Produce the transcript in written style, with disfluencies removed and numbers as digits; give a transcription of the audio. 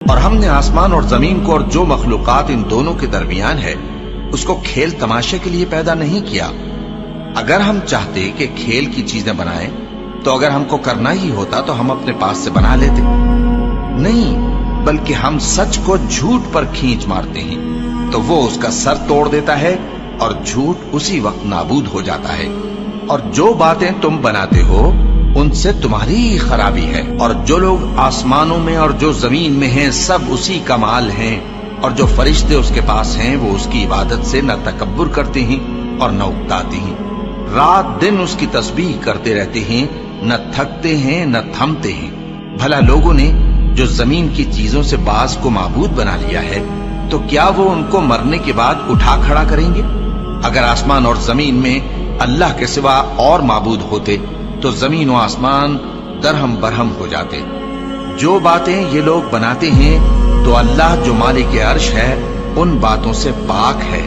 اور ہم نے آسمان اور زمین کو اور جو مخلوقات ان دونوں کے درمیان ہے اس کو کھیل تماشے کے لیے پیدا نہیں کیا۔ اگر ہم چاہتے کہ کھیل کی چیزیں بنائیں تو اگر ہم کو کرنا ہی ہوتا تو ہم اپنے پاس سے بنا لیتے، نہیں بلکہ ہم سچ کو جھوٹ پر کھینچ مارتے ہیں تو وہ اس کا سر توڑ دیتا ہے اور جھوٹ اسی وقت نابود ہو جاتا ہے۔ اور جو باتیں تم بناتے ہو ان سے تمہاری ہی خرابی ہے، اور جو لوگ آسمانوں میں اور جو زمین میں ہیں سب اسی کا مال ہیں، اور جو فرشتے اس کے پاس ہیں وہ اس کی عبادت سے نہ تکبر کرتے ہیں اور نہ اکتاتے ہیں، رات دن اس کی تسبیح کرتے رہتے ہیں، نہ تھکتے ہیں نہ تھمتے ہیں۔ بھلا لوگوں نے جو زمین کی چیزوں سے بعض کو معبود بنا لیا ہے تو کیا وہ ان کو مرنے کے بعد اٹھا کھڑا کریں گے؟ اگر آسمان اور زمین میں اللہ کے سوا اور معبود ہوتے تو زمین و آسمان درہم برہم ہو جاتے۔ جو باتیں یہ لوگ بناتے ہیں تو اللہ جو مالک عرش ہے ان باتوں سے پاک ہے۔